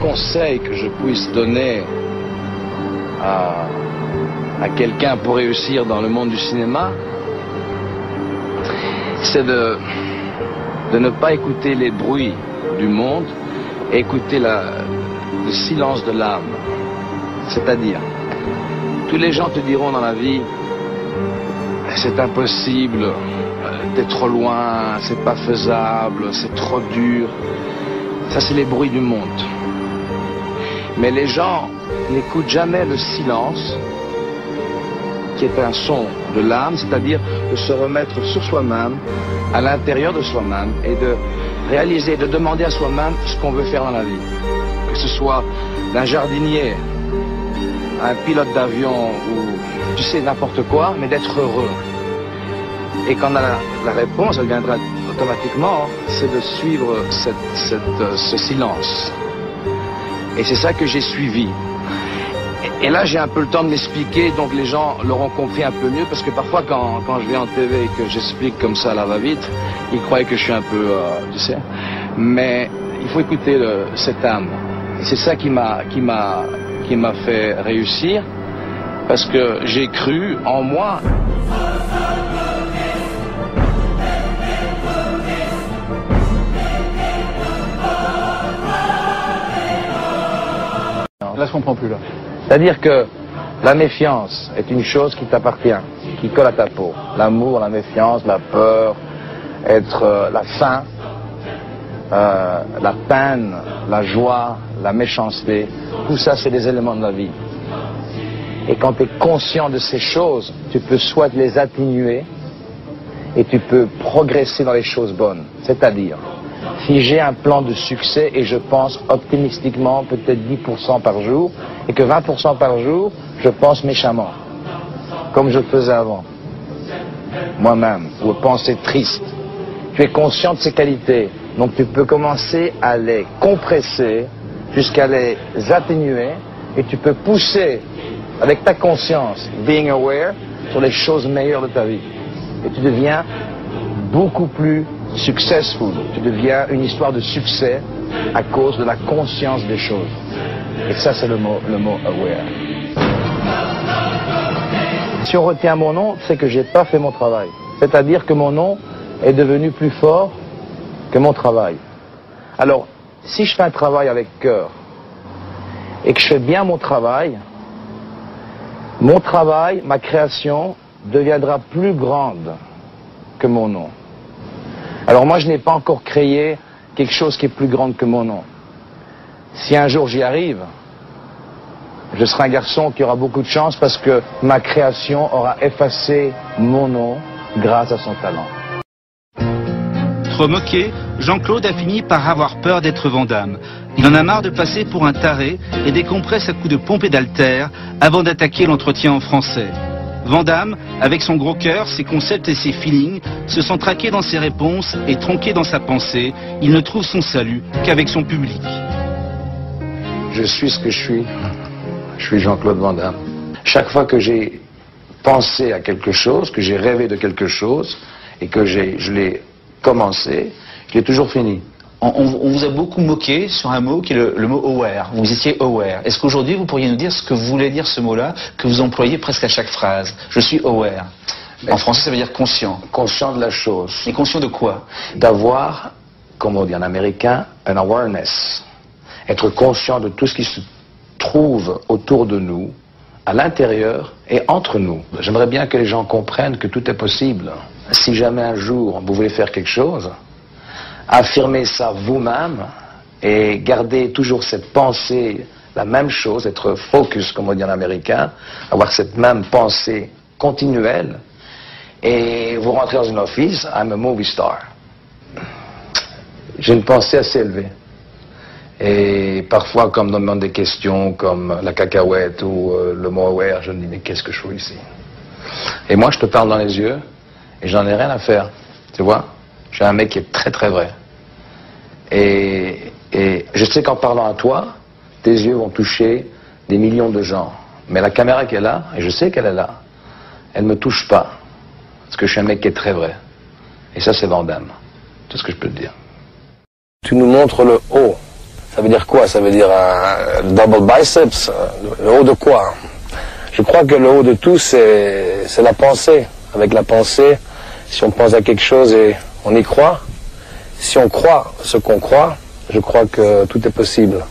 conseil que je puisse donner à quelqu'un pour réussir dans le monde du cinéma, c'est de ne pas écouter les bruits du monde et écouter le silence de l'âme. C'est-à-dire, tous les gens te diront dans la vie, c'est impossible, t'es trop loin, c'est pas faisable, c'est trop dur. Ça, c'est les bruits du monde. Mais les gens n'écoutent jamais le silence, qui est un son de l'âme, c'est-à-dire de se remettre sur soi-même, à l'intérieur de soi-même, et de réaliser, de demander à soi-même ce qu'on veut faire dans la vie. Que ce soit d'un jardinier, un pilote d'avion, ou tu sais, n'importe quoi, mais d'être heureux. Et quand on a la réponse, elle viendra automatiquement, c'est de suivre ce silence. Et c'est ça que j'ai suivi. Et là, j'ai un peu le temps de m'expliquer, donc les gens l'auront compris un peu mieux, parce que parfois, quand je vais en TV et que j'explique comme ça à la va-vite, ils croient que je suis un peu, tu sais. Mais il faut écouter cette âme. Et c'est ça qui m'a fait réussir, parce que j'ai cru en moi. Là, je comprends plus, là. C'est-à-dire que la méfiance est une chose qui t'appartient, qui colle à ta peau. L'amour, la méfiance, la peur, la faim, la peine, la joie, la méchanceté, tout ça, c'est des éléments de la vie. Et quand tu es conscient de ces choses, tu peux soit les atténuer et tu peux progresser dans les choses bonnes. C'est-à-dire, si j'ai un plan de succès et je pense optimistiquement peut-être 10% par jour et que 20% par jour, je pense méchamment, comme je le faisais avant, moi-même, ou penser triste. Tu es conscient de ces qualités, donc tu peux commencer à les compresser jusqu'à les atténuer et tu peux pousser avec ta conscience, being aware, sur les choses meilleures de ta vie. Et tu deviens beaucoup plus successful. Tu deviens une histoire de succès à cause de la conscience des choses. Et ça, c'est le mot aware. Si on retient mon nom, c'est que j'ai pas fait mon travail. C'est-à-dire que mon nom est devenu plus fort que mon travail. Alors, si je fais un travail avec cœur et que je fais bien mon travail, ma création deviendra plus grande que mon nom. Alors moi, je n'ai pas encore créé quelque chose qui est plus grand que mon nom. Si un jour j'y arrive, je serai un garçon qui aura beaucoup de chance parce que ma création aura effacé mon nom grâce à son talent. Trop moqué, Jean-Claude a fini par avoir peur d'être Van Damme. Il en a marre de passer pour un taré et décompresse à coups de pompe et d'haltère avant d'attaquer l'entretien en français. Van Damme, avec son gros cœur, ses concepts et ses feelings, se sent traqué dans ses réponses et tronqué dans sa pensée. Il ne trouve son salut qu'avec son public. Je suis ce que je suis. Je suis Jean-Claude Van Damme. Chaque fois que j'ai pensé à quelque chose, que j'ai rêvé de quelque chose, et que je l'ai commencé, je l'ai toujours fini. On vous a beaucoup moqué sur un mot qui est le mot aware. Vous étiez aware. Est-ce qu'aujourd'hui vous pourriez nous dire ce que voulait dire ce mot-là que vous employez presque à chaque phrase? Je suis aware. En français, ça veut dire conscient. Conscient de la chose. Et conscient de quoi? D'avoir, comme on dit en américain, un awareness. Être conscient de tout ce qui se trouve autour de nous, à l'intérieur et entre nous. J'aimerais bien que les gens comprennent que tout est possible. Si jamais un jour vous voulez faire quelque chose, affirmez ça vous-même et gardez toujours cette pensée, la même chose, être focus, comme on dit en américain, avoir cette même pensée continuelle. Et vous rentrez dans une office, I'm a movie star. J'ai une pensée assez élevée. Et parfois, comme on me demande des questions comme la cacahuète ou le mot aware, je me dis, mais qu'est-ce que je fais ici? Et moi, je te parle dans les yeux et j'en ai rien à faire. Tu vois? Je suis un mec qui est très très vrai. Et je sais qu'en parlant à toi, tes yeux vont toucher des millions de gens. Mais la caméra qui est là, et je sais qu'elle est là, elle ne me touche pas. Parce que je suis un mec qui est très vrai. Et ça, c'est Van Damme. C'est ce que je peux te dire. Tu nous montres le haut. Ça veut dire quoi? Ça veut dire un double biceps. Le haut de quoi? Je crois que le haut de tout, c'est la pensée. Avec la pensée, si on pense à quelque chose et on y croit, si on croit ce qu'on croit, je crois que tout est possible.